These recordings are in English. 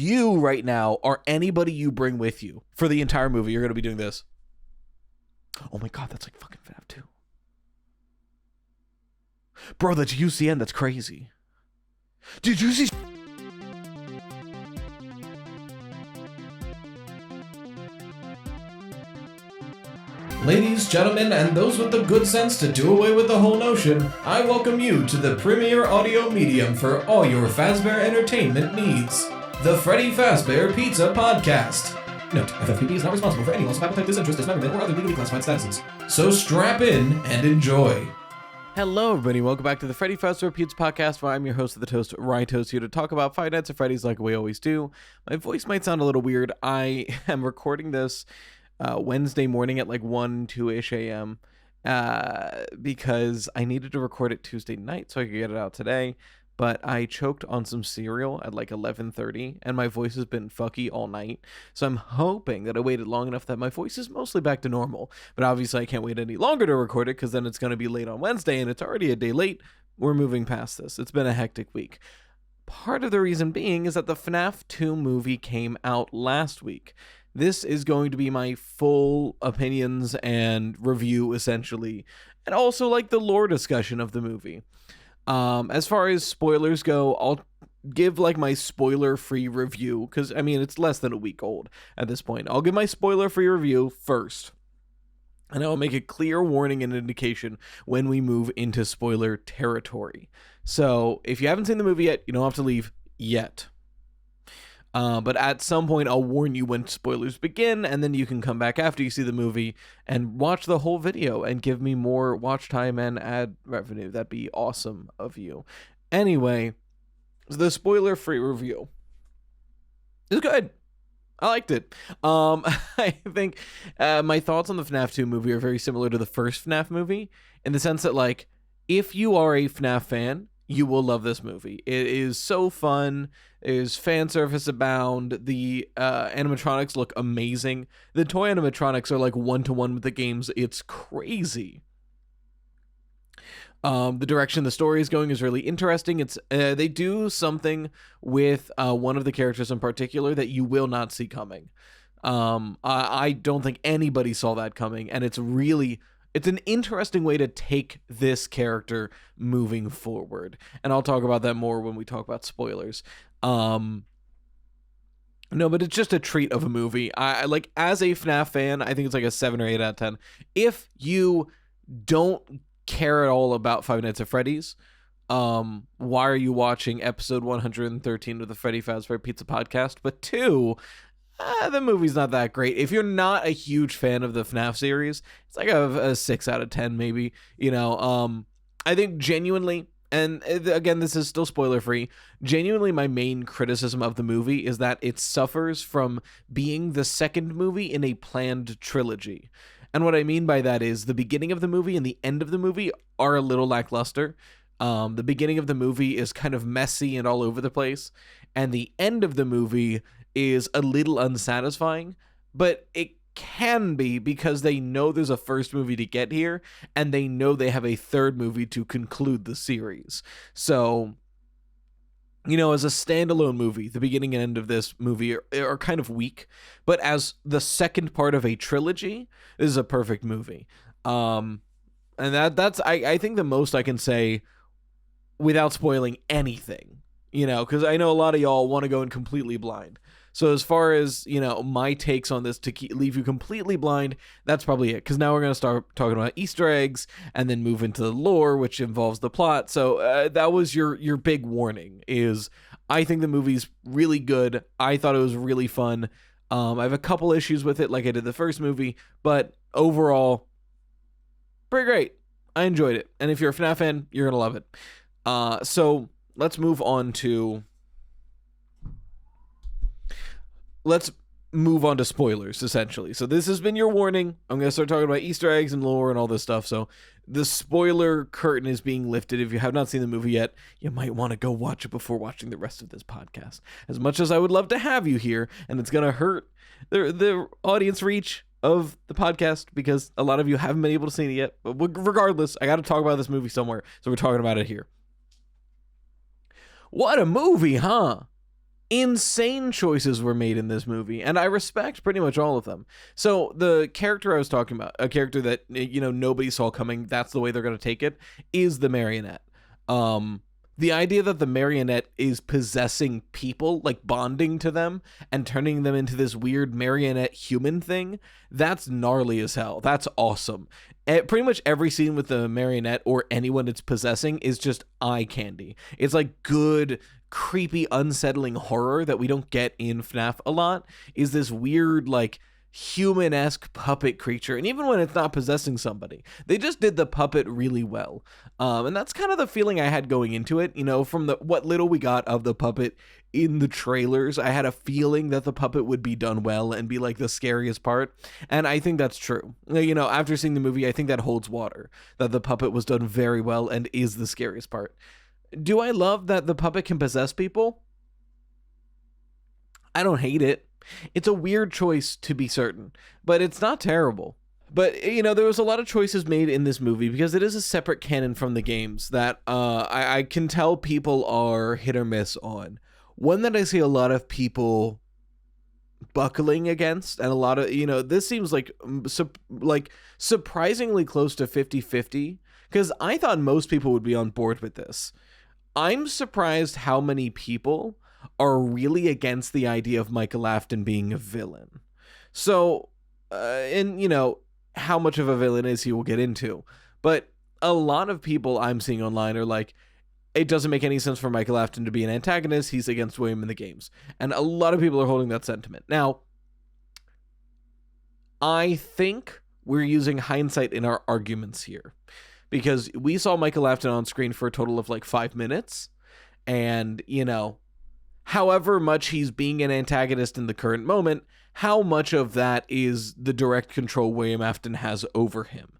you right now or anybody you bring with you for the entire movie, you're going to be doing this. Oh my God, that's like fucking FNAF 2. Bro, that's UCN. That's crazy. Did you see? Ladies, gentlemen, and those with the good sense to do away with the whole notion, I welcome you to the premier audio medium for all your Fazbear entertainment needs. The Freddy Fazbear Pizza Podcast. Note, FFPP is not responsible for any loss of appetite, disinterest, dismemberment, or other legally classified statuses. So strap in and enjoy. Hello, everybody. Welcome back to the Freddy Fazbear Pizza Podcast, where I'm your host of the Toast, Ryan Toast, here to talk about Five Nights at Freddy's like we always do. My voice might sound a little weird. I am recording this Wednesday morning at like 2-ish a.m. Because I needed to record it Tuesday night so I could get it out today. But I choked on some cereal at like 11:30, and my voice has been fucky all night. So I'm hoping that I waited long enough that my voice is mostly back to normal. But obviously I can't wait any longer to record it, because then it's going to be late on Wednesday, and it's already a day late. We're moving past this. It's been a hectic week. Part of the reason being is that the FNAF 2 movie came out last week. This is going to be my full opinions and review, essentially, and also like the lore discussion of the movie. As far as spoilers go, I'll give like my spoiler-free review, because I mean it's less than a week old at this point. I'll give my spoiler-free review first, and I will make a clear warning and indication when we move into spoiler territory. So if you haven't seen the movie yet, you don't have to leave yet. But at some point, I'll warn you when spoilers begin, and then you can come back after you see the movie and watch the whole video and give me more watch time and ad revenue. That'd be awesome of you. Anyway, the spoiler-free review is good. I liked it. I think my thoughts on the FNAF 2 movie are very similar to the first FNAF movie, in the sense that, like, if you are a FNAF fan, you will love this movie. It is so fun. There's fan service abound. The animatronics look amazing. The toy animatronics are like one-to-one with the games. It's crazy. The direction the story is going is really interesting. It's they do something with one of the characters in particular that you will not see coming. I don't think anybody saw that coming, and it's an interesting way to take this character moving forward. And I'll talk about that more when we talk about spoilers. No, but it's just a treat of a movie. I like, as a FNAF fan, I think it's like a 7 or 8 out of 10. If you don't care at all about Five Nights at Freddy's, why are you watching episode 113 of the Freddy Fazbear Pizza Podcast? But 2, the movie's not that great. If you're not a huge fan of the FNAF series, it's like a 6 out of 10 maybe. You know, I think genuinely, and again, this is still spoiler free, genuinely my main criticism of the movie is that it suffers from being the second movie in a planned trilogy. And what I mean by that is the beginning of the movie and the end of the movie are a little lackluster. The beginning of the movie is kind of messy and all over the place, and the end of the movie is a little unsatisfying, but it can be because they know there's a first movie to get here, and they know they have a third movie to conclude the series. So, you know, as a standalone movie, the beginning and end of this movie are kind of weak, but as the second part of a trilogy, this is a perfect movie. And that's I think the most I can say without spoiling anything, you know, because I know a lot of y'all want to go in completely blind. So as far as, you know, my takes on this to leave you completely blind, that's probably it. Because now we're going to start talking about Easter eggs and then move into the lore, which involves the plot. So that was your big warning, is I think the movie's really good. I thought it was really fun. I have a couple issues with it like I did the first movie, but overall, pretty great. I enjoyed it. And if you're a FNAF fan, you're going to love it. So let's move on to spoilers, essentially. So this has been your warning. I'm going to start talking about Easter eggs and lore and all this stuff. So the spoiler curtain is being lifted. If you have not seen the movie yet, you might want to go watch it before watching the rest of this podcast. As much as I would love to have you here, and it's going to hurt the audience reach of the podcast because a lot of you haven't been able to see it yet. But regardless, I got to talk about this movie somewhere. So we're talking about it here. What a movie, huh? insane choices were made in this movie, and I respect pretty much all of them. So the character I was talking about, a character that, you know, nobody saw coming, that's the way they're going to take it, is the marionette. The idea that the marionette is possessing people, like bonding to them and turning them into this weird marionette human thing, that's gnarly as hell. That's awesome. Pretty much every scene with the marionette or anyone it's possessing is just eye candy. It's like good, creepy, unsettling horror that we don't get in FNAF a lot, is this weird, like, human-esque puppet creature. And even when it's not possessing somebody, they just did the puppet really well. And that's kind of the feeling I had going into it, you know, from what little we got of the puppet in the trailers. I had a feeling that the puppet would be done well and be like the scariest part, and I think that's true. You know, after seeing the movie, I think that holds water, that the puppet was done very well and is the scariest part. Do I love that the puppet can possess people? I don't hate it. It's a weird choice, to be certain, but it's not terrible. But, you know, there was a lot of choices made in this movie because it is a separate canon from the games that I can tell people are hit or miss on. One that I see a lot of people buckling against, and a lot of, you know, this seems like surprisingly close to 50-50, because I thought most people would be on board with this. I'm surprised how many people are really against the idea of Michael Afton being a villain. So, and, you know, how much of a villain is he, we'll get into. But a lot of people I'm seeing online are like, it doesn't make any sense for Michael Afton to be an antagonist. He's against William in the games. And a lot of people are holding that sentiment. Now, I think we're using hindsight in our arguments here, because we saw Michael Afton on screen for a total of like 5 minutes. And, you know, however much he's being an antagonist in the current moment, how much of that is the direct control William Afton has over him?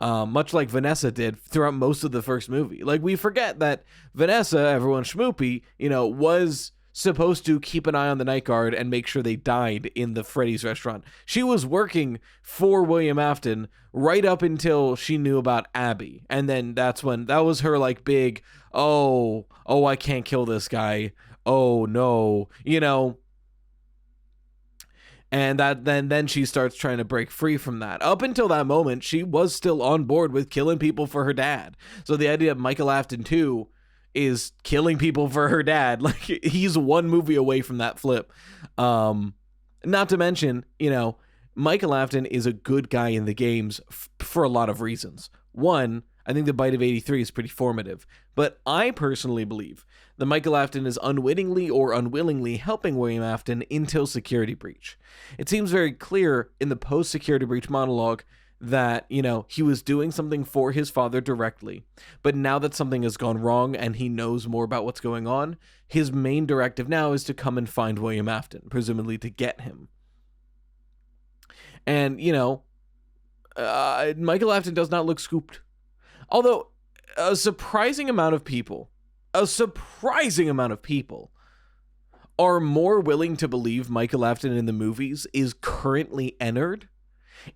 Much like Vanessa did throughout most of the first movie. Like, we forget that Vanessa, everyone's schmoopy, you know, was supposed to keep an eye on the night guard and make sure they died in the Freddy's restaurant. She was working for William Afton right up until she knew about Abby. And then that was her like big, oh, I can't kill this guy. Oh no, you know. And that then she starts trying to break free from that. Up until that moment, she was still on board with killing people for her dad. So the idea of Michael Afton 2 is killing people for her dad. Like, he's one movie away from that flip. Not to mention, you know, Michael Afton is a good guy in the games for a lot of reasons. One, I think the Bite of 83 is pretty formative. But I personally believe that Michael Afton is unwittingly or unwillingly helping William Afton until Security Breach. It seems very clear in the post-Security Breach monologue that, you know, he was doing something for his father directly, but now that something has gone wrong and he knows more about what's going on, his main directive now is to come and find William Afton, presumably to get him. And, you know, Michael Afton does not look scooped. Although, a surprising amount of people are more willing to believe Michael Afton in the movies is currently Ennard,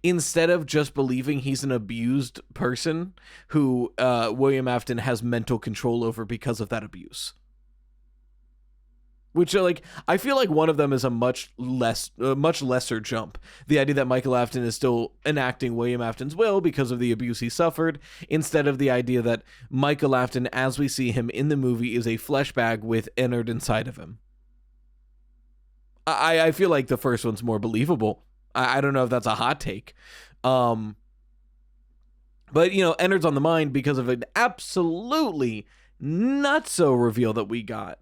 instead of just believing he's an abused person who William Afton has mental control over because of that abuse. Which, like, I feel like one of them is a much lesser jump. The idea that Michael Afton is still enacting William Afton's will because of the abuse he suffered, instead of the idea that Michael Afton, as we see him in the movie, is a flesh bag with Ennard inside of him. I feel like the first one's more believable. I don't know if that's a hot take. But, you know, Ennard's on the mind because of an absolutely nutso reveal that we got.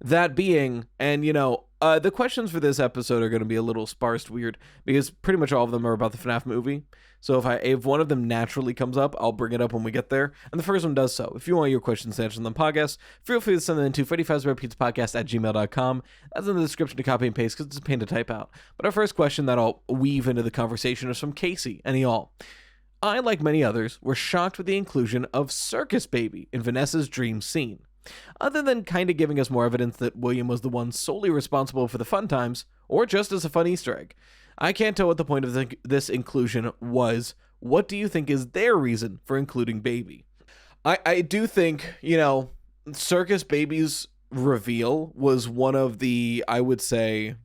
That being, and, you know, the questions for this episode are going to be a little sparse weird, because pretty much all of them are about the FNAF movie. So if one of them naturally comes up, I'll bring it up when we get there. And the first one does so. If you want your questions answered on the podcast, feel free to send them to Freddy Fazbear Pizza Podcast at gmail.com. That's in the description to copy and paste because it's a pain to type out. But our first question that I'll weave into the conversation is from Casey and y'all. I, like many others, were shocked with the inclusion of Circus Baby in Vanessa's dream scene. Other than kind of giving us more evidence that William was the one solely responsible for the fun times, or just as a fun Easter egg, I can't tell what the point of this inclusion was. What do you think is their reason for including Baby? I do think, you know, Circus Baby's reveal was one of the, I would say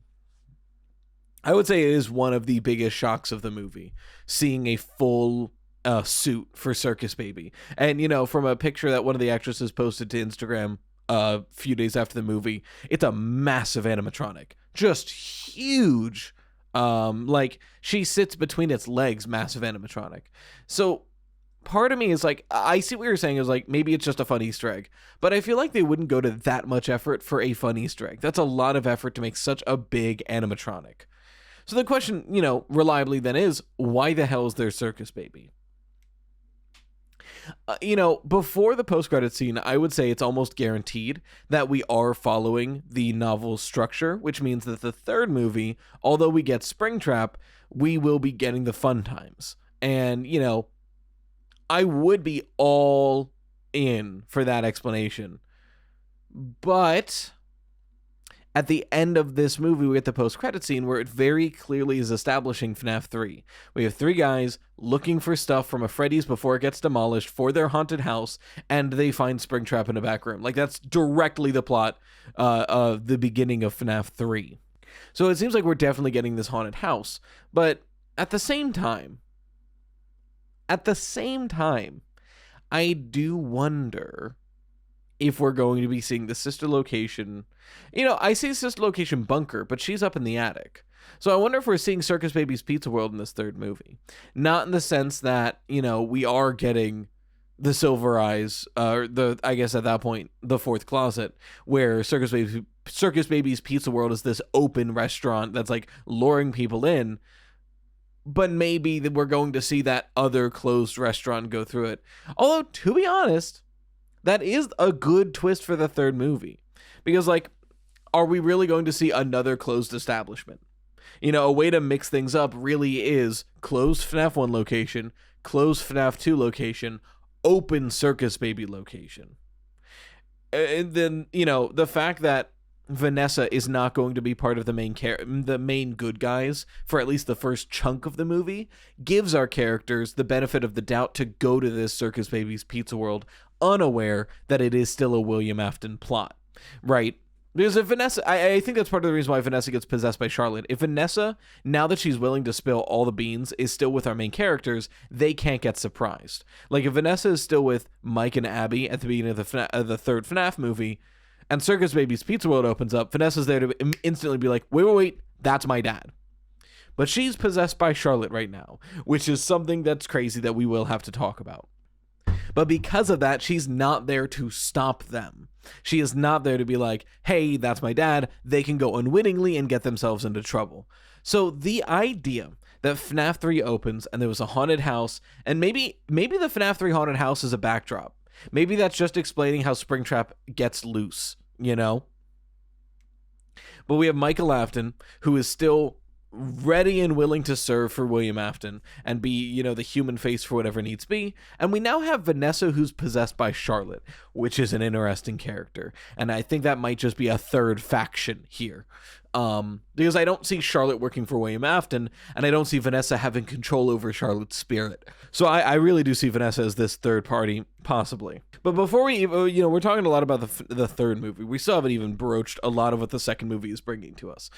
it is one of the biggest shocks of the movie, seeing a full suit for Circus Baby. And, from a picture that one of the actresses posted to Instagram a few days after the movie, it's a massive animatronic, just huge. Like she sits between its legs, massive animatronic. So part of me is like, I see what you're saying is like, maybe it's just a fun Easter egg, but I feel like they wouldn't go to that much effort for a fun Easter egg. That's a lot of effort to make such a big animatronic. So the question, reliably then is, why the hell is there Circus Baby? Before the post-credit scene, I would say it's almost guaranteed that we are following the novel's structure, which means that the third movie, although we get Springtrap, we will be getting the fun times. And, I would be all in for that explanation. But at the end of this movie, we get the post-credit scene where it very clearly is establishing FNAF 3. We have 3 guys looking for stuff from a Freddy's before it gets demolished for their haunted house, and they find Springtrap in a back room. Like, that's directly the plot of the beginning of FNAF 3. So it seems like we're definitely getting this haunted house. But at the same time, I do wonder if we're going to be seeing the sister location. I see sister location Bunker, but she's up in the attic. So I wonder if we're seeing Circus Baby's Pizza World in this third movie. Not in the sense that, we are getting the Silver Eyes, I guess at that point, the fourth closet, where Circus Baby's Pizza World is this open restaurant that's like luring people in. But maybe we're going to see that other closed restaurant go through it. Although, to be honest, that is a good twist for the third movie. Because, like, are we really going to see another closed establishment? A way to mix things up really is closed FNAF 1 location, closed FNAF 2 location, open Circus Baby location. And then, the fact that Vanessa is not going to be part of the main good guys for at least the first chunk of the movie gives our characters the benefit of the doubt to go to this Circus Baby's Pizza World unaware that it is still a William Afton plot, right? Because if Vanessa, I think that's part of the reason why Vanessa gets possessed by Charlotte. If Vanessa, now that she's willing to spill all the beans, is still with our main characters, they can't get surprised. Like if Vanessa is still with Mike and Abby at the beginning of the third FNAF movie, and Circus Baby's Pizza World opens up, Vanessa's there to instantly be like, wait, that's my dad. But she's possessed by Charlotte right now, which is something that's crazy that we will have to talk about. But because of that, she's not there to stop them. She is not there to be like, hey, that's my dad. They can go unwittingly and get themselves into trouble. So the idea that FNAF 3 opens and there was a haunted house, and maybe the FNAF 3 haunted house is a backdrop. Maybe that's just explaining how Springtrap gets loose, But we have Michael Afton, who is still ready and willing to serve for William Afton and be, the human face for whatever needs to be. And we now have Vanessa, who's possessed by Charlotte, which is an interesting character. And I think that might just be a third faction here. Because I don't see Charlotte working for William Afton, and I don't see Vanessa having control over Charlotte's spirit. So I really do see Vanessa as this third party, possibly. But before we, we're talking a lot about the third movie. We still haven't even broached a lot of what the second movie is bringing to us.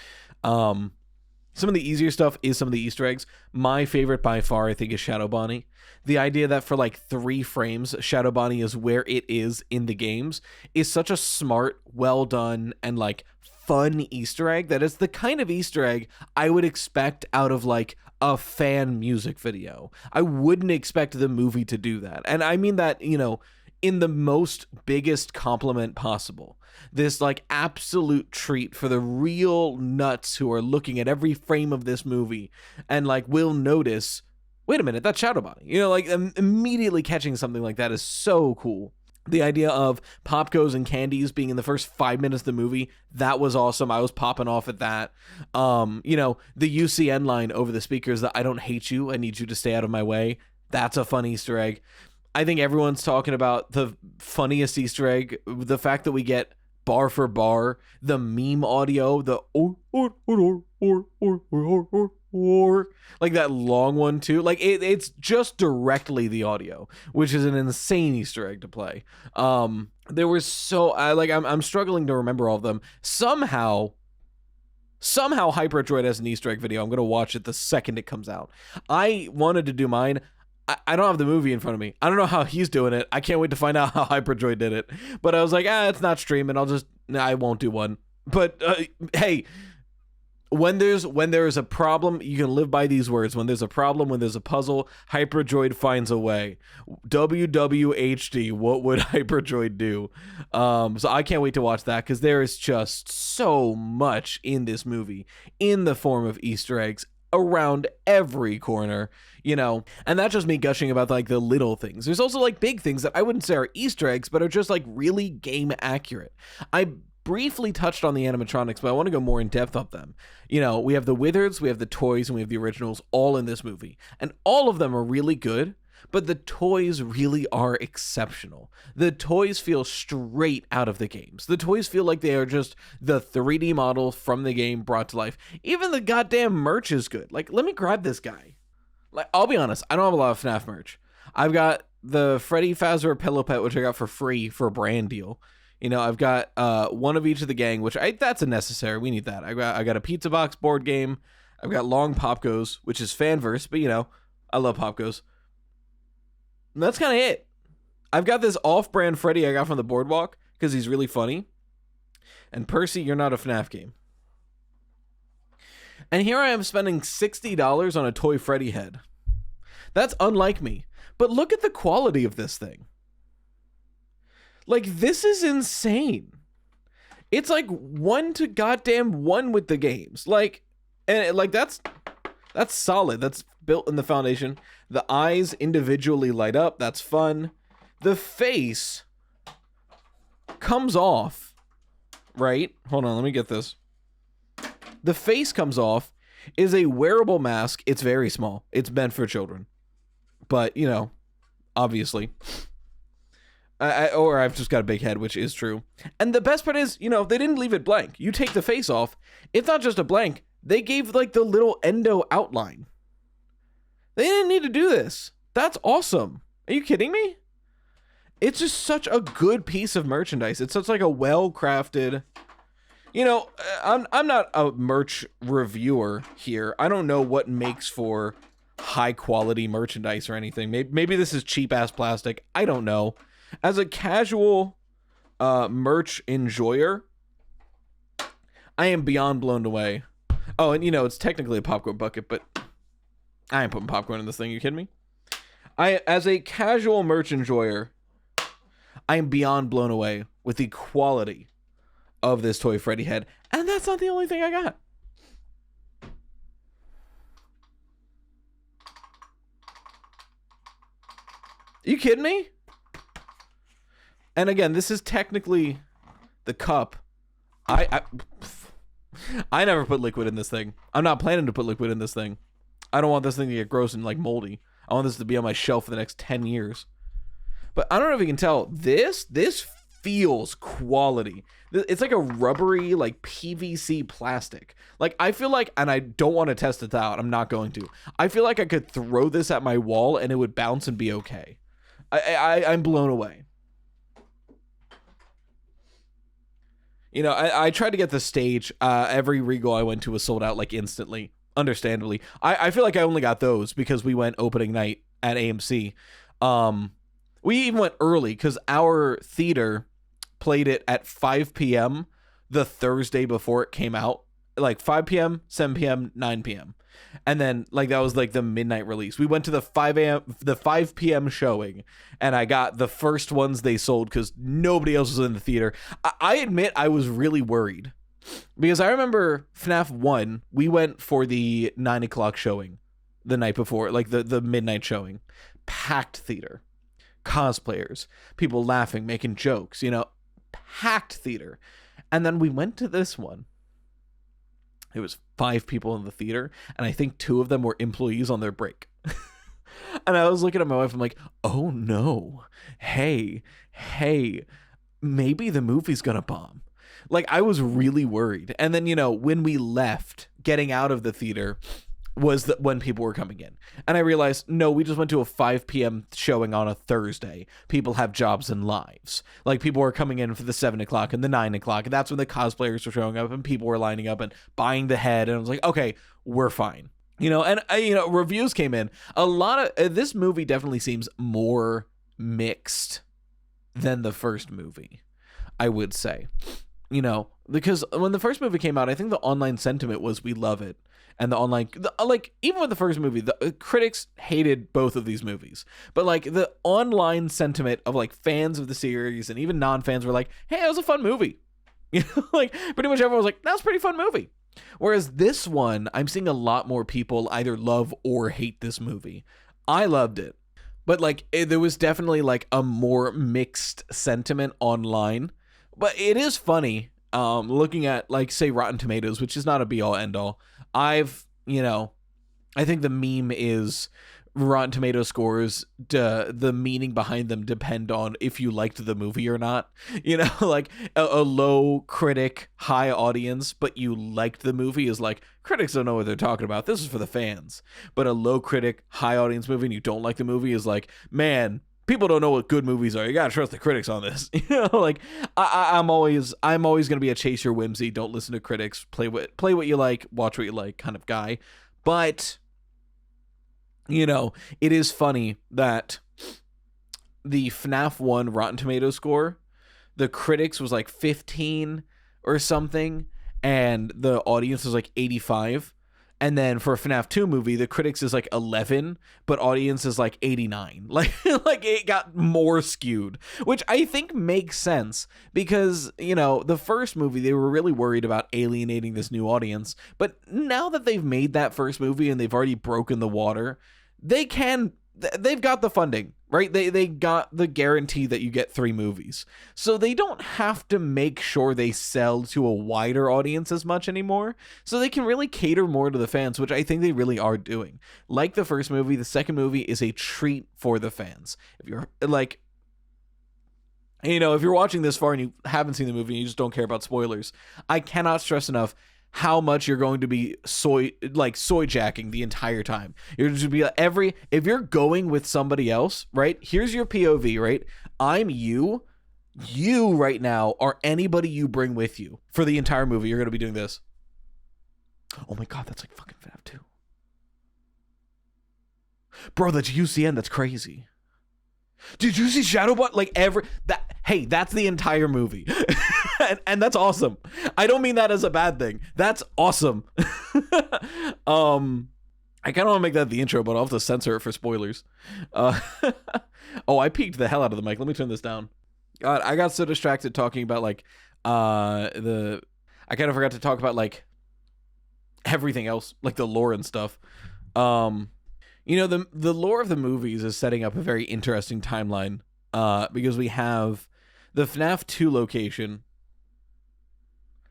Some of the easier stuff is some of the Easter eggs. My favorite by far, I think, is Shadow Bonnie. The idea that for like 3 frames, Shadow Bonnie is where it is in the games is such a smart, well done, and like fun Easter egg that it's the kind of Easter egg I would expect out of like a fan music video. I wouldn't expect the movie to do that. And I mean that, in the most biggest compliment possible. This like absolute treat for the real nuts who are looking at every frame of this movie and like will notice, wait a minute, that's Shadow Bonnie. Like immediately catching something like that is so cool. The idea of Pop-Goes and candies being in the first 5 minutes of the movie, that was awesome. I was popping off at that. The UCN line over the speakers that I don't hate you, I need you to stay out of my way. That's a fun Easter egg. I think everyone's talking about the funniest Easter egg, the fact that we get bar for bar, the meme audio, the or like that long one too. Like it's just directly the audio, which is an insane Easter egg to play. There was so I'm struggling to remember all of them. Somehow BarBADroid has an Easter egg video. I'm gonna watch it the second it comes out. I wanted to do mine. I don't have the movie in front of me. I don't know how he's doing it. I can't wait to find out how BarBADroid did it. But I was like, it's not streaming. I won't do one. But hey, when there's a problem, you can live by these words. When there's a problem, when there's a puzzle, BarBADroid finds a way. WWHD, what would BarBADroid do? So I can't wait to watch that, because there is just so much in this movie in the form of Easter eggs around every corner, and that's just me gushing about like the little things. There's also like big things that I wouldn't say are Easter eggs, but are just like really game accurate. I briefly touched on the animatronics, but I want to go more in depth of them. We have the Wizards, we have the toys, and we have the originals all in this movie. And all of them are really good, but the toys really are exceptional. The toys feel straight out of the games. The toys feel like they are just the 3D model from the game brought to life. Even the goddamn merch is good. Like, let me grab this guy. Like, I'll be honest, I don't have a lot of FNAF merch. I've got the Freddy Fazbear Pillow Pet, which I got for free for a brand deal. I've got one of each of the gang, which that's a necessary. We need that. I got a Pizza Box board game. I've got Long Popgoes, which is fanverse, but I love Popgoes. And that's kind of it. I've got this off-brand Freddy I got from the Boardwalk because he's really funny. And Percy, you're not a FNAF game. And here I am spending $60 on a toy Freddy head. That's unlike me. But look at the quality of this thing. Like, this is insane. It's like 1-to-1 with the games. Like, and like that's solid. That's built in the foundation. The eyes individually light up. That's fun. The face comes off, right? Hold on, let me get this. The face comes off, is a wearable mask. It's very small. It's meant for children. But, obviously. Or I've just got a big head, which is true. And the best part is, they didn't leave it blank. You take the face off, it's not just a blank. They gave like the little endo outline. They didn't need to do this. That's awesome. Are you kidding me? It's just such a good piece of merchandise. It's such like a well-crafted, I'm not a merch reviewer here. I don't know what makes for high quality merchandise or anything. Maybe this is cheap ass plastic. I don't know. As a casual merch enjoyer, I am beyond blown away. Oh, and it's technically a popcorn bucket, but I ain't putting popcorn in this thing. You kidding me? As a casual merch enjoyer, I am beyond blown away with the quality of this toy Freddy head. And that's not the only thing I got. Are you kidding me? And again, this is technically the cup. I never put liquid in this thing. I'm not planning to put liquid in this thing. I don't want this thing to get gross and like moldy. I want this to be on my shelf for the next 10 years. But I don't know if you can tell. This feels quality. It's like a rubbery, like PVC plastic. Like, I feel like, and I don't want to test it out. I'm not going to. I feel like I could throw this at my wall and it would bounce and be okay. I'm blown away. I tried to get the stage. Every Regal I went to was sold out like instantly, understandably. I feel like I only got those because we went opening night at AMC. We even went early because our theater played it at 5 p.m. the Thursday before it came out. Like 5 p.m., 7 p.m., 9 p.m. And then like that was like the midnight release. We went to the 5 p.m. showing, and I got the first ones they sold because nobody else was in the theater. I admit I was really worried because I remember FNAF 1, we went for the 9 o'clock showing the night before, like the midnight showing. Packed theater, cosplayers, people laughing, making jokes, packed theater. And then we went to this one. It was 5 people in the theater, and I think 2 of them were employees on their break. And I was looking at my wife, I'm like, oh no, hey, maybe the movie's gonna bomb. Like, I was really worried. And then, when we left, getting out of the theater, was that when people were coming in. And I realized, no, we just went to a 5 p.m. showing on a Thursday. People have jobs and lives. Like, people were coming in for the 7 o'clock and the 9 o'clock, and that's when the cosplayers were showing up and people were lining up and buying the head. And I was like, okay, we're fine. And reviews came in. A lot of this movie definitely seems more mixed than the first movie, I would say. Because when the first movie came out, I think the online sentiment was we love it. And the online, even with the first movie, the critics hated both of these movies. But like the online sentiment of like fans of the series and even non-fans were like, hey, it was a fun movie. Like pretty much everyone was like, that was a pretty fun movie. Whereas this one, I'm seeing a lot more people either love or hate this movie. I loved it. But like there was definitely like a more mixed sentiment online. But it is funny looking at like, say, Rotten Tomatoes, which is not a be all end all. I think the meme is Rotten Tomato scores, the meaning behind them depend on if you liked the movie or not. Like a low critic, high audience, but you liked the movie is like, critics don't know what they're talking about. This is for the fans. But a low critic, high audience movie and you don't like the movie is like, man, people don't know what good movies are. You gotta trust the critics on this. Like I'm always gonna be a chase your whimsy, don't listen to critics, play what you like, watch what you like kind of guy. But it is funny that the FNAF 1 Rotten Tomato score, the critics was like 15 or something, and the audience was like 85. And then for a FNAF 2 movie, the critics is like 11, but audience is like 89. Like it got more skewed, which I think makes sense because, the first movie, they were really worried about alienating this new audience. But now that they've made that first movie and they've already broken the water, they've got the funding, right? They got the guarantee that you get 3 movies. So they don't have to make sure they sell to a wider audience as much anymore. So they can really cater more to the fans, which I think they really are doing. Like the first movie, the second movie is a treat for the fans. If you're like, if you're watching this far and you haven't seen the movie and you just don't care about spoilers, I cannot stress enough how much you're going to be soy jacking the entire time. You're just be if you're going with somebody else, right? Here's your POV, right? I'm you. You right now are anybody you bring with you for the entire movie. You're going to be doing this. Oh my God, that's like fucking FNAF 2. Bro, that's UCN. That's crazy. Did you see Shadowbot? Hey, that's the entire movie. and that's awesome. I don't mean that as a bad thing. That's awesome. I kind of want to make that the intro, but I'll have to censor it for spoilers. I peeked the hell out of the mic. Let me turn this down. God, I got so distracted talking about I kind of forgot to talk about everything else, like the lore and stuff. The lore of the movies is setting up a very interesting timeline because we have the FNAF 2 location.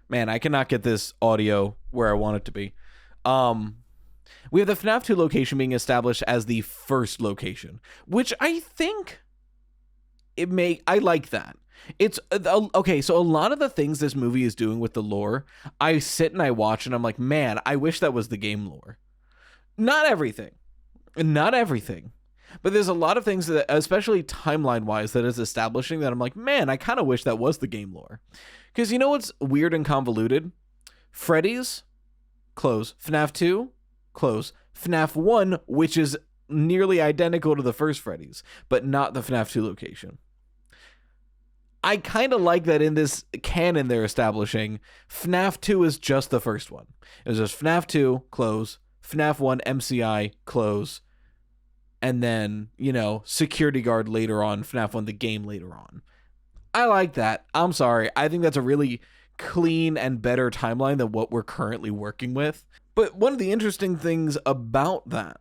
Man, I cannot get this audio where I want it to be. We have the FNAF 2 location being established as the first location, which I think I like that. It's okay. So a lot of the things this movie is doing with the lore, I sit and I watch and I'm like, man, I wish that was the game lore. Not everything, but there's a lot of things that, especially timeline wise, that is establishing that I'm like, man, I kind of wish that was the game lore. Because you know what's weird and convoluted? Freddy's, close. FNAF 2, close. FNAF 1, which is nearly identical to the first Freddy's, but not the FNAF 2 location. I kind of like that in this canon they're establishing, FNAF 2 is just the first one. It was just FNAF 2, close. FNAF 1, MCI, close. And then, security guard later on, FNAF 1, the game later on. I like that. I'm sorry. I think that's a really clean and better timeline than what we're currently working with. But one of the interesting things about that,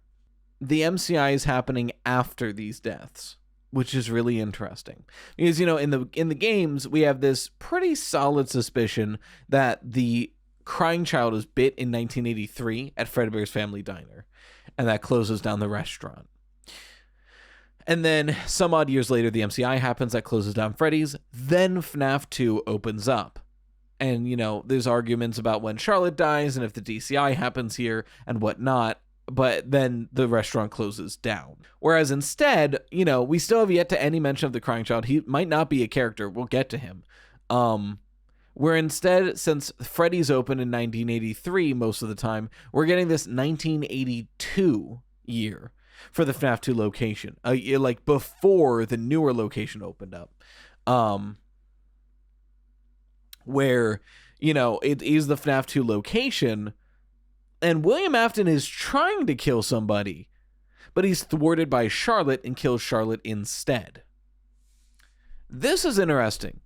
the MCI is happening after these deaths, which is really interesting. Because, in the games, we have this pretty solid suspicion that the crying child is bit in 1983 at Fredbear's Family Diner, and that closes down the restaurant. And then some odd years later, the MCI happens, that closes down Freddy's. Then FNAF 2 opens up. And, there's arguments about when Charlotte dies and if the DCI happens here and whatnot. but then the restaurant closes down. Whereas instead, we still have yet to any mention of the crying child. He might not be a character. We'll get to him. Where instead, since Freddy's open in 1983 most of the time, we're getting this 1982 year for the FNAF 2 location, like before the newer location opened up, where, it is the FNAF 2 location, and William Afton is trying to kill somebody, but he's thwarted by Charlotte and kills Charlotte instead. This is interesting,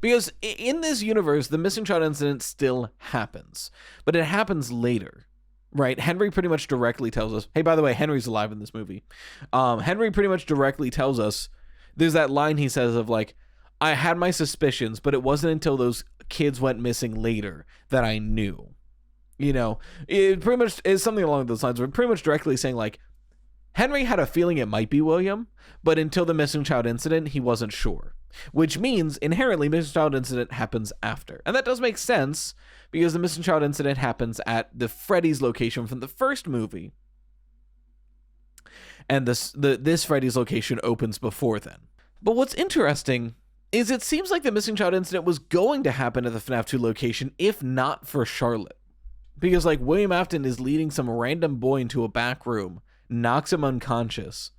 because in this universe, the missing child incident still happens, but it happens later, right? Henry pretty much directly tells us, hey, by the way, Henry's alive in this movie. Henry pretty much directly tells us, there's that line he says of like, I had my suspicions, but it wasn't until those kids went missing later that I knew. It pretty much is something along those lines. We're pretty much directly saying like, Henry had a feeling it might be William, but until the missing child incident, he wasn't sure. Which means, inherently, missing child incident happens after. And that does make sense, because the missing child incident happens at the Freddy's location from the first movie. And this Freddy's location opens before then. But what's interesting is it seems like the missing child incident was going to happen at the FNAF 2 location, if not for Charlotte. Because, like, William Afton is leading some random boy into a back room, knocks him unconscious,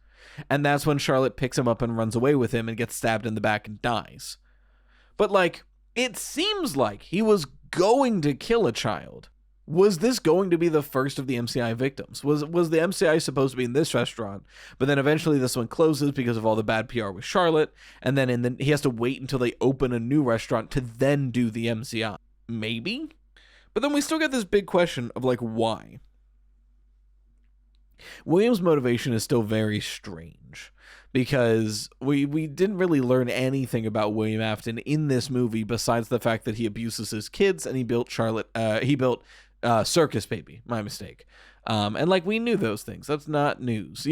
and that's when Charlotte picks him up and runs away with him and gets stabbed in the back and dies. But like, it seems like he was going to kill a child. Was this going to be the first of the MCI victims? Was the MCI supposed to be in this restaurant, but then eventually this one closes because of all the bad PR with Charlotte, and then he has to wait until they open a new restaurant to then do the MCI? Maybe? But then we still get this big question of like, why? William's motivation is still very strange, because we didn't really learn anything about William Afton in this movie besides the fact that he abuses his kids and he built Circus Baby. My mistake. And like, we knew those things. That's not news,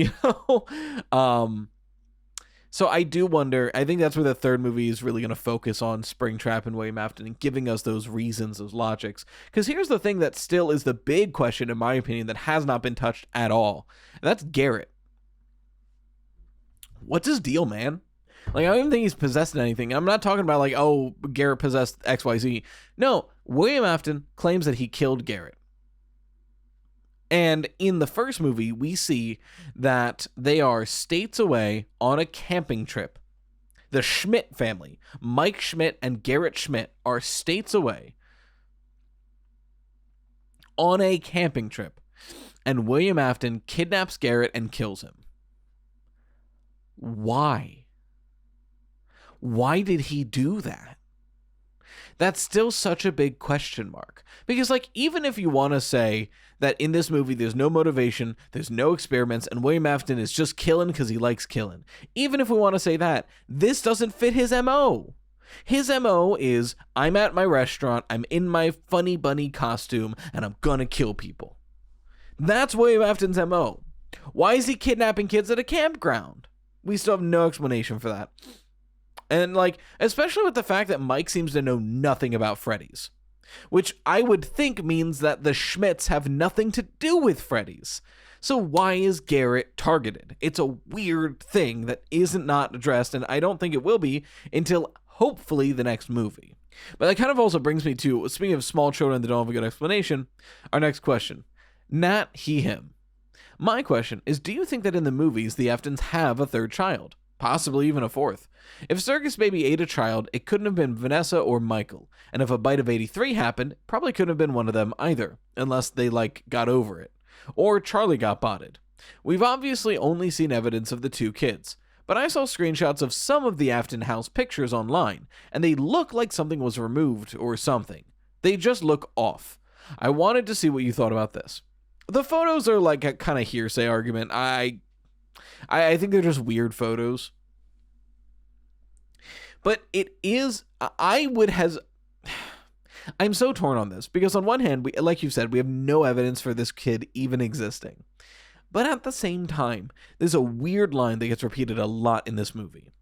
So I do wonder, I think that's where the third movie is really going to focus on Springtrap and William Afton and giving us those reasons, those logics. Because here's the thing that still is the big question, in my opinion, that has not been touched at all. And that's Garrett. What's his deal, man? Like, I don't even think he's possessed anything. I'm not talking about like, oh, Garrett possessed XYZ. No, William Afton claims that he killed Garrett. And in the first movie, we see that they are states away on a camping trip. The Schmidt family, Mike Schmidt and Garrett Schmidt, are states away on a camping trip. And William Afton kidnaps Garrett and kills him. Why? Why did he do that? That's still such a big question mark. Because, like, even if you want to say that in this movie there's no motivation, there's no experiments, and William Afton is just killing because he likes killing, even if we want to say that, this doesn't fit his MO. His MO is, I'm at my restaurant, I'm in my funny bunny costume, and I'm gonna kill people. That's William Afton's MO. Why is he kidnapping kids at a campground? We still have no explanation for that. And, like, especially with the fact that Mike seems to know nothing about Freddy's, which I would think means that the Schmidts have nothing to do with Freddy's. So why is Garrett targeted? It's a weird thing that isn't not addressed, and I don't think it will be until hopefully the next movie. But that kind of also brings me to, speaking of small children that don't have a good explanation, our next question. Nat, he, him. My question is, do you think that in the movies the Aftons have a third child? Possibly even a fourth. If Circus Baby ate a child, it couldn't have been Vanessa or Michael. And if a bite of 83 happened, probably couldn't have been one of them either, unless they, like, got over it. Or Charlie got botted. We've obviously only seen evidence of the two kids, but I saw screenshots of some of the Afton house pictures online, and they look like something was removed or something. They just look off. I wanted to see what you thought about this. The photos are like a kind of hearsay argument. I think they're just weird photos. But it is, I'm so torn on this, because on one hand, like you've said, we have no evidence for this kid even existing. But at the same time, there's a weird line that gets repeated a lot in this movie.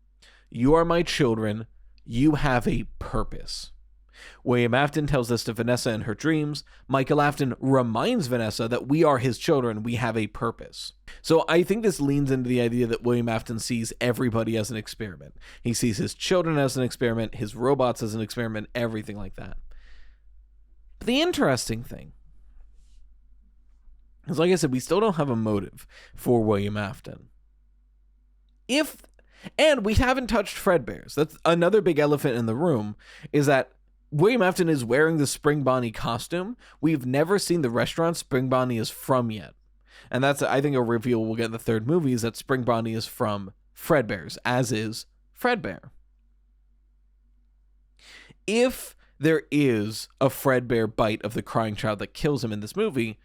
You are my children. You have a purpose. William Afton tells this to Vanessa in her dreams. Michael Afton reminds Vanessa that we are his children, we have a purpose. So I think this leans into the idea that William Afton sees everybody as an experiment. He sees his children as an experiment, his robots as an experiment, everything like that. But the interesting thing is, like I said, we still don't have a motive for William Afton. And we haven't touched Fredbear's. That's another big elephant in the room, is that William Afton is wearing the Spring Bonnie costume. We've never seen the restaurant Spring Bonnie is from yet. And that's, I think, a reveal we'll get in the third movie, is that Spring Bonnie is from Fredbear's, as is Fredbear. If there is a Fredbear bite of the crying child that kills him in this movie,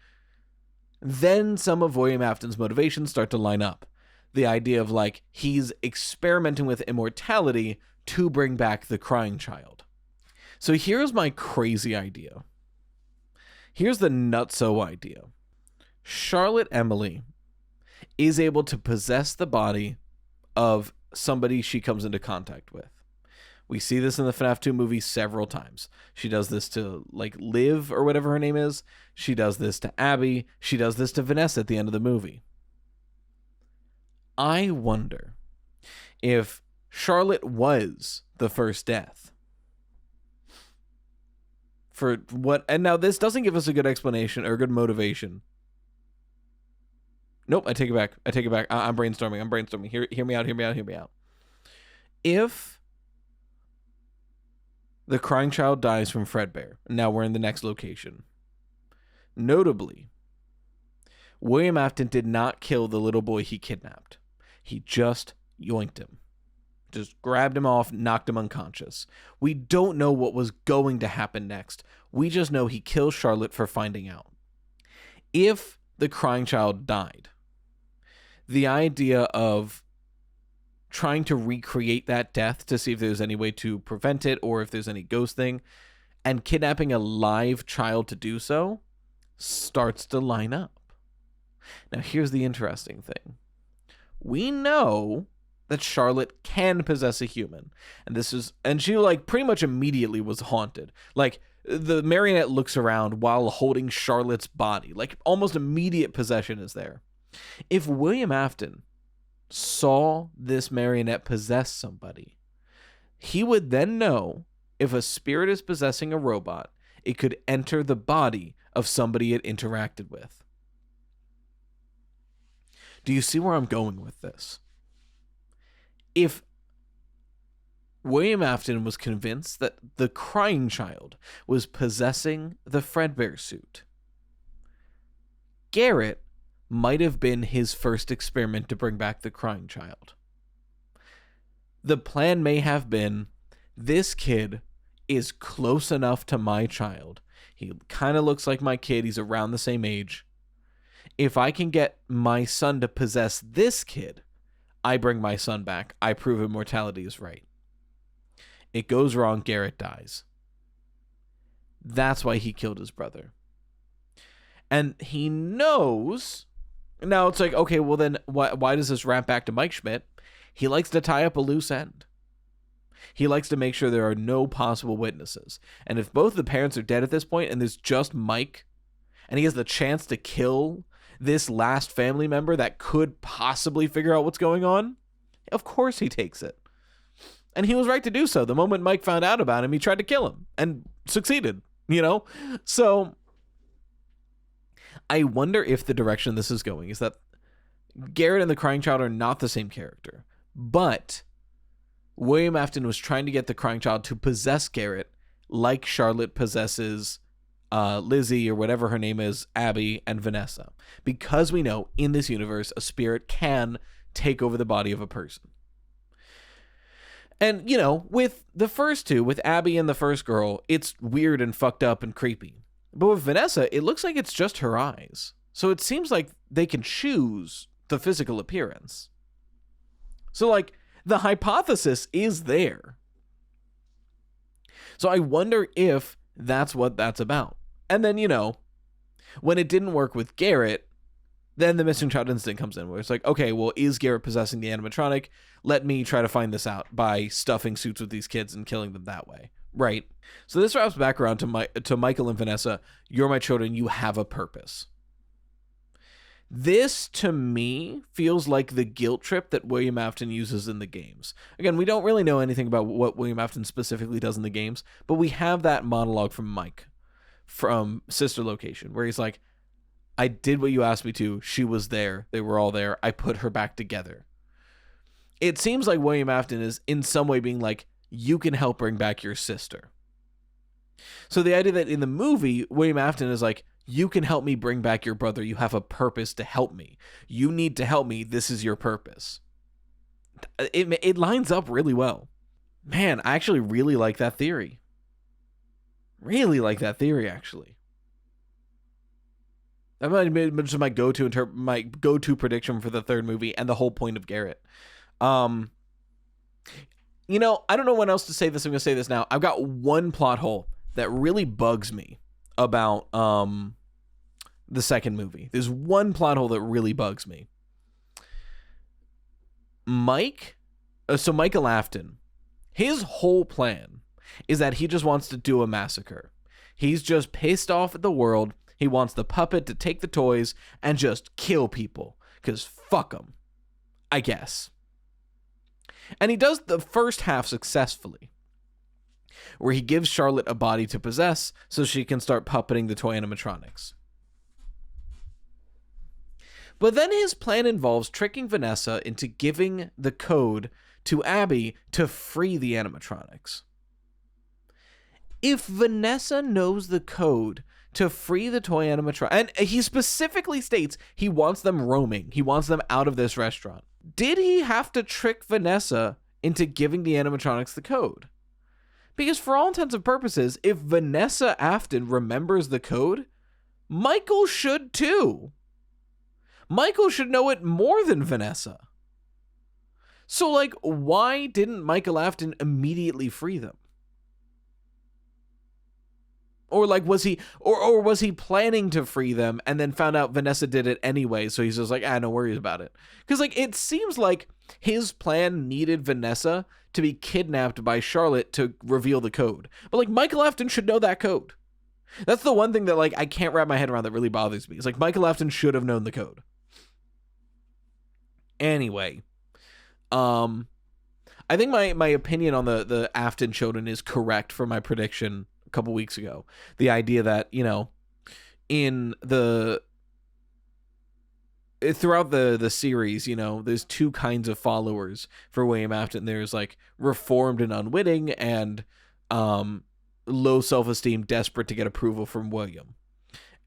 then some of William Afton's motivations start to line up. The idea of, like, he's experimenting with immortality to bring back the crying child. So here's my crazy idea. Here's the nutso idea. Charlotte Emily is able to possess the body of somebody she comes into contact with. We see this in the FNAF 2 movie several times. She does this to, like, Liv or whatever her name is. She does this to Abby. She does this to Vanessa at the end of the movie. I wonder if Charlotte was the first death. For what? And now this doesn't give us a good explanation or a good motivation. Nope, I take it back. I'm brainstorming. Hear me out. If the crying child dies from Fredbear, now we're in the next location. Notably, William Afton did not kill the little boy he kidnapped. He just yoinked him. Just grabbed him off, knocked him unconscious. We don't know what was going to happen next. We just know he killed Charlotte for finding out. If the crying child died, the idea of trying to recreate that death to see if there's any way to prevent it or if there's any ghost thing, and kidnapping a live child to do so, starts to line up. Now, here's the interesting thing. We know that Charlotte can possess a human. And she, like, pretty much immediately was haunted. Like, the marionette looks around while holding Charlotte's body. Like, almost immediate possession is there. If William Afton saw this marionette possess somebody, he would then know if a spirit is possessing a robot, it could enter the body of somebody it interacted with. Do you see where I'm going with this? If William Afton was convinced that the crying child was possessing the Fredbear suit, Garrett might have been his first experiment to bring back the crying child. The plan may have been, this kid is close enough to my child. He kind of looks like my kid. He's around the same age. If I can get my son to possess this kid, I bring my son back. I prove immortality is right. It goes wrong. Garrett dies. That's why he killed his brother. And he knows. Now it's like, okay, well then why does this wrap back to Mike Schmidt? He likes to tie up a loose end. He likes to make sure there are no possible witnesses. And if both the parents are dead at this point and there's just Mike, and he has the chance to kill this last family member that could possibly figure out what's going on, of course he takes it. And he was right to do so. The moment Mike found out about him, he tried to kill him and succeeded, you know? So I wonder if the direction this is going is that Garrett and the crying child are not the same character, but William Afton was trying to get the crying child to possess Garrett like Charlotte possesses Lizzie or whatever her name is, Abby and Vanessa, because we know in this universe a spirit can take over the body of a person. And, you know, with the first two, with Abby and the first girl, it's weird and fucked up and creepy. But with Vanessa, it looks like it's just her eyes. So it seems like they can choose the physical appearance. So, like, the hypothesis is there. So I wonder if that's what that's about. And then, you know, when it didn't work with Garrett, then the missing child instinct comes in, where it's like, okay, well, is Garrett possessing the animatronic? Let me try to find this out by stuffing suits with these kids and killing them that way. Right. So this wraps back around to Michael and Vanessa. You're my children. You have a purpose. This, to me, feels like the guilt trip that William Afton uses in the games. Again, we don't really know anything about what William Afton specifically does in the games, but we have that monologue from Mike from Sister Location, where he's like, I did what you asked me to. She was there. They were all there. I put her back together. It seems like William Afton is in some way being like, you can help bring back your sister. So the idea that in the movie, William Afton is like, you can help me bring back your brother. You have a purpose to help me. You need to help me. This is your purpose. It lines up really well. Man, I actually really like that theory. Really like that theory, actually. That might have been just my go-to prediction for the third movie and the whole point of Garrett. I don't know when else to say this. I'm going to say this now. I've got one plot hole that really bugs me about the second movie. There's one plot hole that really bugs me. Michael Afton, his whole plan is that he just wants to do a massacre. He's just pissed off at the world. He wants the puppet to take the toys and just kill people. Because fuck them, I guess. And he does the first half successfully, where he gives Charlotte a body to possess so she can start puppeting the toy animatronics. But then his plan involves tricking Vanessa into giving the code to Abby to free the animatronics. If Vanessa knows the code to free the toy animatronics, and he specifically states he wants them roaming, he wants them out of this restaurant, did he have to trick Vanessa into giving the animatronics the code? Because for all intents and purposes, if Vanessa Afton remembers the code, Michael should too. Michael should know it more than Vanessa. So, why didn't Michael Afton immediately free them? Or was he planning to free them and then found out Vanessa did it anyway, so he's just like, no worries about it. Because it seems like his plan needed Vanessa to be kidnapped by Charlotte to reveal the code. But Michael Afton should know that code. That's the one thing that I can't wrap my head around that really bothers me. It's Michael Afton should have known the code. Anyway, I think my opinion on the Afton children is correct for my prediction a couple weeks ago. The idea that, in throughout the series, there's two kinds of followers for William Afton. There's reformed and unwitting, and low self-esteem, desperate to get approval from William.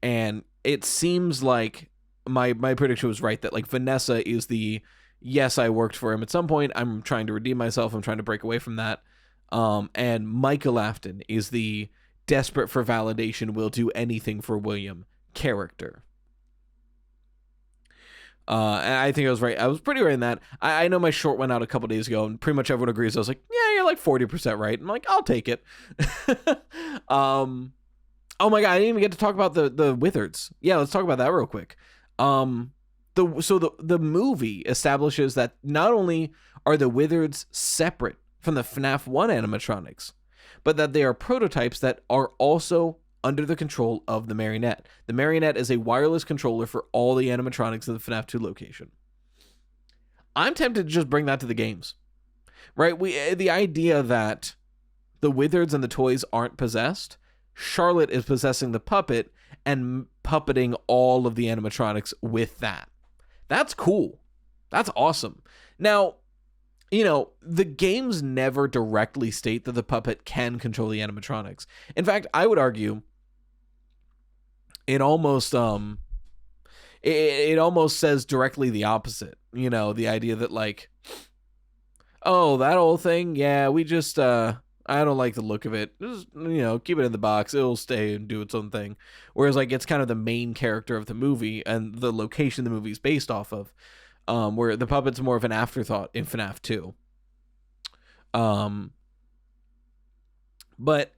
And it seems like my prediction was right, that Vanessa is the, yes, I worked for him at some point, I'm trying to redeem myself, I'm trying to break away from that. And Michael Afton is the desperate for validation, will do anything for William character. And I think I was right. I was pretty right in that. I know my short went out a couple days ago, and pretty much everyone agrees. I was like, yeah, you're 40% right. I'm like, I'll take it. Oh my god, I didn't even get to talk about the Wizards. Yeah, let's talk about that real quick. The movie establishes that not only are the Wizards separate from the FNAF 1 animatronics, but that they are prototypes that are also under the control of the Marionette. The Marionette is a wireless controller for all the animatronics in the FNAF 2 location. I'm tempted to just bring that to the games. Right? The idea that the Wizards and the toys aren't possessed, Charlotte is possessing the puppet and puppeting all of the animatronics with that. That's cool. That's awesome. Now, the games never directly state that the puppet can control the animatronics. In fact, I would argue it almost it almost says directly the opposite. The idea that oh, that old thing, yeah, we just I don't like the look of it. Just, keep it in the box. It'll stay and do its own thing. Whereas it's kind of the main character of the movie and the location the movie's based off of. Where the puppet's more of an afterthought in FNAF 2. But,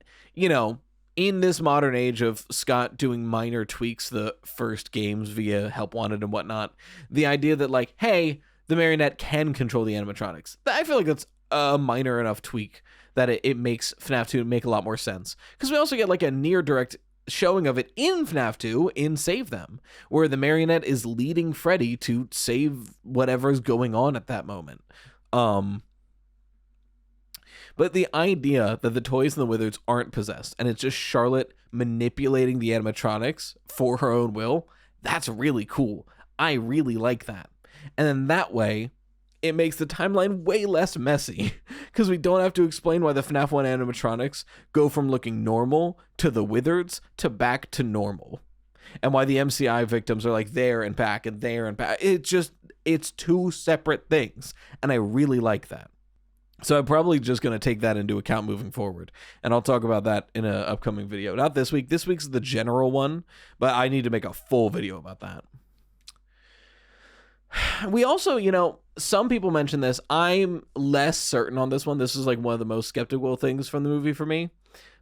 in this modern age of Scott doing minor tweaks to the first games via Help Wanted and whatnot, the idea that hey, the Marionette can control the animatronics, I feel like that's a minor enough tweak that it makes FNAF 2 make a lot more sense. Because we also get like a near direct showing of it in FNAF 2 in Save Them, where the marionette is leading Freddy to save whatever's going on at that moment. But the idea that the toys and the wizards aren't possessed and it's just Charlotte manipulating the animatronics for her own will, that's really cool. I really like that. And then that way, it makes the timeline way less messy because we don't have to explain why the FNAF 1 animatronics go from looking normal to the wizards to back to normal. And why the MCI victims are like there and back and there and back. It's two separate things. And I really like that. So I'm probably just going to take that into account moving forward. And I'll talk about that in an upcoming video. Not this week. This week's the general one. But I need to make a full video about that. We also, some people mention this. I'm less certain on this one. This is like one of the most skeptical things from the movie for me.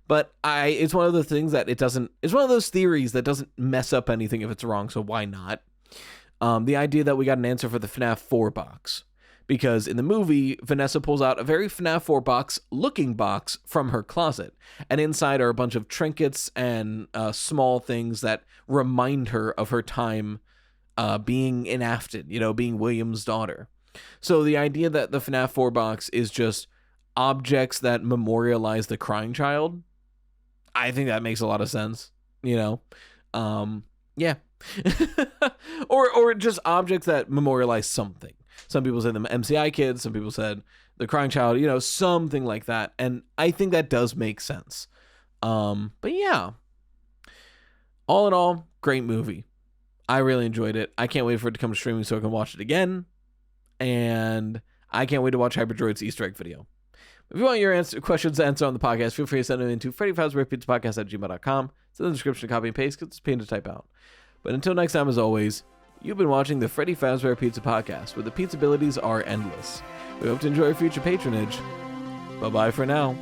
But it's one of the things that it's one of those theories that doesn't mess up anything if it's wrong. So why not? The idea that we got an answer for the FNAF 4 box. Because in the movie, Vanessa pulls out a very FNAF 4 looking box from her closet. And inside are a bunch of trinkets and small things that remind her of her time being in Afton, being William's daughter. So the idea that the FNAF 4 box is just objects that memorialize the crying child, I think that makes a lot of sense, yeah. or just objects that memorialize something. Some people said the MCI kids, some people said the crying child, something like that. And I think that does make sense. But yeah, all in all, great movie. I really enjoyed it. I can't wait for it to come streaming so I can watch it again. And I can't wait to watch BarBADroid's Easter egg video. If you want your questions answered on the podcast, feel free to send them into Freddy Fazbear Pizza Podcast at gmail.com. It's in the description, copy and paste, because it's a pain to type out. But until next time, as always, you've been watching the Freddy Fazbear Pizza Podcast, where the pizza abilities are endless. We hope to enjoy your future patronage. Bye-bye for now.